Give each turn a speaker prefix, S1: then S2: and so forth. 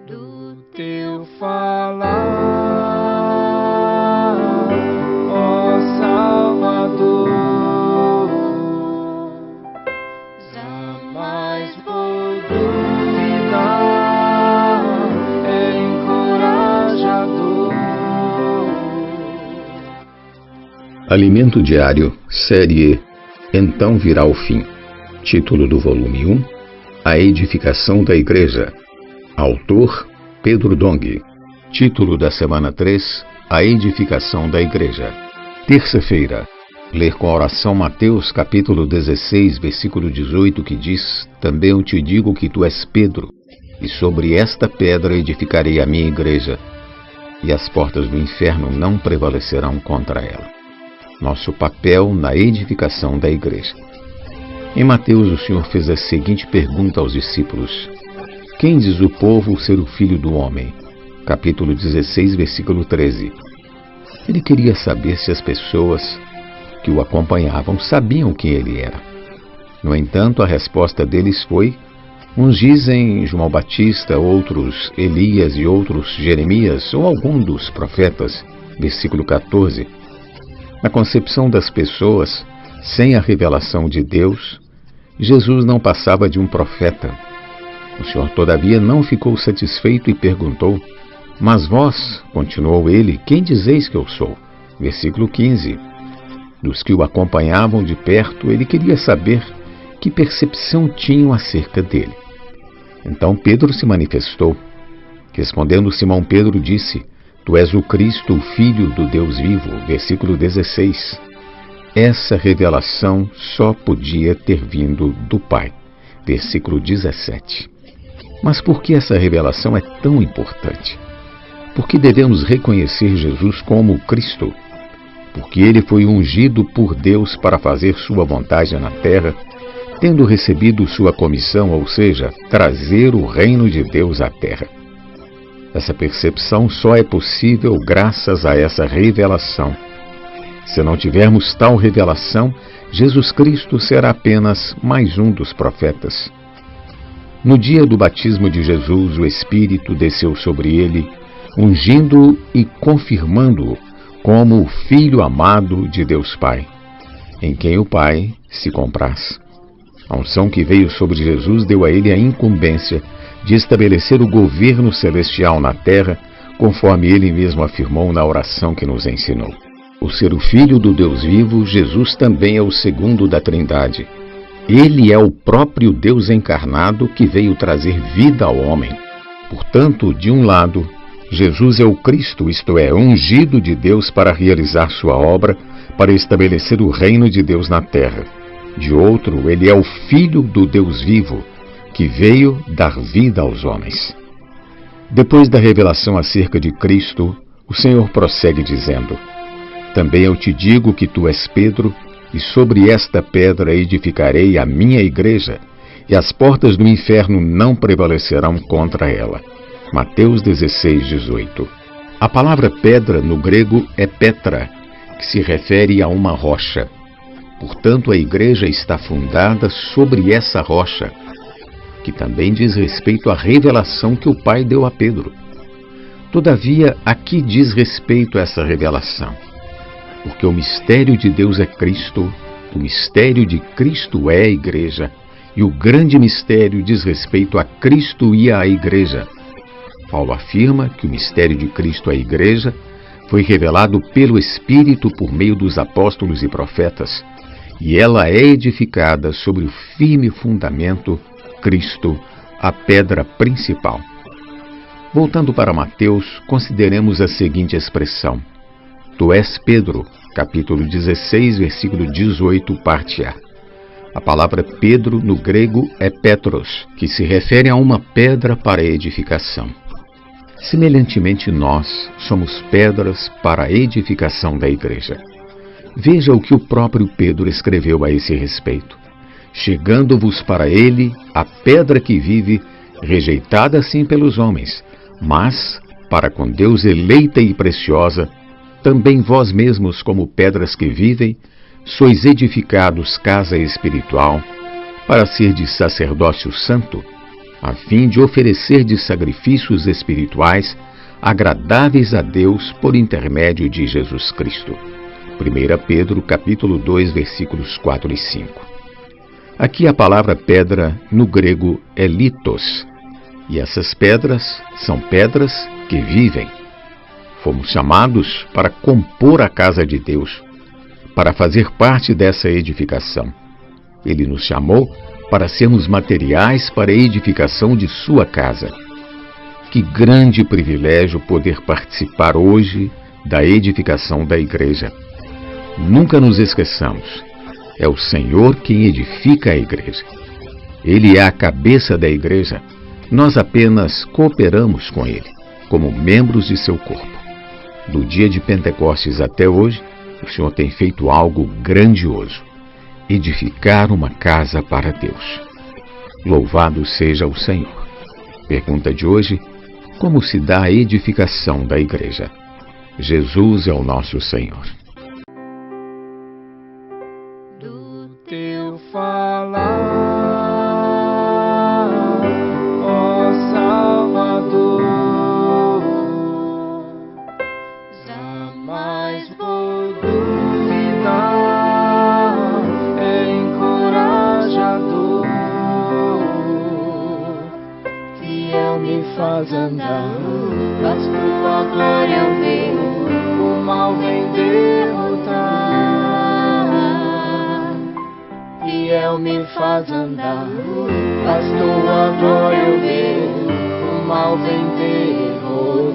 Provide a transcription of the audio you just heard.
S1: Do teu falar, ó Salvador, jamais vou duvidar, é encorajador.
S2: Alimento Diário, série Então Virá o Fim. Título do volume 1: A Edificação da Igreja. Autor: Pedro Dong. Título da semana 3: A Edificação da Igreja. Terça-feira. Ler com a oração Mateus capítulo 16, versículo 18, que diz: Também eu te digo que tu és Pedro, e sobre esta pedra edificarei a minha igreja, e as portas do inferno não prevalecerão contra ela. Nosso papel na edificação da igreja. Em Mateus, o Senhor fez a seguinte pergunta aos discípulos: Quem diz o povo ser o Filho do Homem? Capítulo 16, versículo 13. Ele queria saber se as pessoas que o acompanhavam sabiam quem ele era. No entanto, a resposta deles foi: uns dizem João Batista, outros Elias e outros Jeremias ou algum dos profetas. Versículo 14. Na concepção das pessoas, sem a revelação de Deus, Jesus não passava de um profeta. O Senhor, todavia, não ficou satisfeito e perguntou: Mas vós, continuou ele, quem dizeis que eu sou? Versículo 15. Dos que o acompanhavam de perto, ele queria saber que percepção tinham acerca dele. Então Pedro se manifestou. Respondendo, Simão Pedro disse: Tu és o Cristo, o Filho do Deus vivo. Versículo 16. Essa revelação só podia ter vindo do Pai. Versículo 17. Mas por que essa revelação é tão importante? Por que devemos reconhecer Jesus como o Cristo? Porque ele foi ungido por Deus para fazer sua vontade na terra, tendo recebido sua comissão, ou seja, trazer o reino de Deus à terra. Essa percepção só é possível graças a essa revelação. Se não tivermos tal revelação, Jesus Cristo será apenas mais um dos profetas. No dia do batismo de Jesus, o Espírito desceu sobre ele, ungindo-o e confirmando-o como o Filho amado de Deus Pai, em quem o Pai se compraz. A unção que veio sobre Jesus deu a ele a incumbência de estabelecer o governo celestial na terra, conforme ele mesmo afirmou na oração que nos ensinou. Por ser o Filho do Deus vivo, Jesus também é o segundo da Trindade. Ele é o próprio Deus encarnado que veio trazer vida ao homem. Portanto, de um lado, Jesus é o Cristo, isto é, ungido de Deus para realizar sua obra, para estabelecer o reino de Deus na terra. De outro, ele é o Filho do Deus vivo, que veio dar vida aos homens. Depois da revelação acerca de Cristo, o Senhor prossegue dizendo: Também eu te digo que tu és Pedro, e sobre esta pedra edificarei a minha igreja, e as portas do inferno não prevalecerão contra ela. Mateus 16, 18. A palavra pedra no grego é petra, que se refere a uma rocha. Portanto, a igreja está fundada sobre essa rocha, que também diz respeito à revelação que o Pai deu a Pedro. Todavia, a que diz respeito essa revelação? Porque o mistério de Deus é Cristo, o mistério de Cristo é a igreja, e o grande mistério diz respeito a Cristo e à igreja. Paulo afirma que o mistério de Cristo à igreja foi revelado pelo Espírito por meio dos apóstolos e profetas, e ela é edificada sobre o firme fundamento, Cristo, a pedra principal. Voltando para Mateus, consideremos a seguinte expressão: Tu és Pedro, capítulo 16, versículo 18, parte A. A palavra Pedro no grego é Petros, que se refere a uma pedra para edificação. Semelhantemente, nós somos pedras para a edificação da igreja. Veja o que o próprio Pedro escreveu a esse respeito: chegando-vos para ele a pedra que vive, rejeitada sim pelos homens, mas para com Deus eleita e preciosa, também vós mesmos, como pedras que vivem, sois edificados casa espiritual, para serdes sacerdócio santo, a fim de oferecerdes sacrifícios espirituais agradáveis a Deus por intermédio de Jesus Cristo. 1 Pedro, capítulo 2, versículos 4 e 5. Aqui a palavra pedra, no grego, é litos, e essas pedras são pedras que vivem. Fomos chamados para compor a casa de Deus, para fazer parte dessa edificação. Ele nos chamou para sermos materiais para a edificação de sua casa. Que grande privilégio poder participar hoje da edificação da igreja. Nunca nos esqueçamos, é o Senhor quem edifica a igreja. Ele é a cabeça da igreja, nós apenas cooperamos com ele, como membros de seu corpo. Do dia de Pentecostes até hoje, o Senhor tem feito algo grandioso: edificar uma casa para Deus. Louvado seja o Senhor. Pergunta de hoje: como se dá a edificação da igreja? Jesus é o nosso Senhor.
S1: Do teu falar, ó Salvador, jamais vou duvidar, é encorajador, fiel me faz andar, faz tua glória eu ver, o mal vem derrotar. Fiel me faz andar, faz tua glória eu ver, o mal vem derrotar.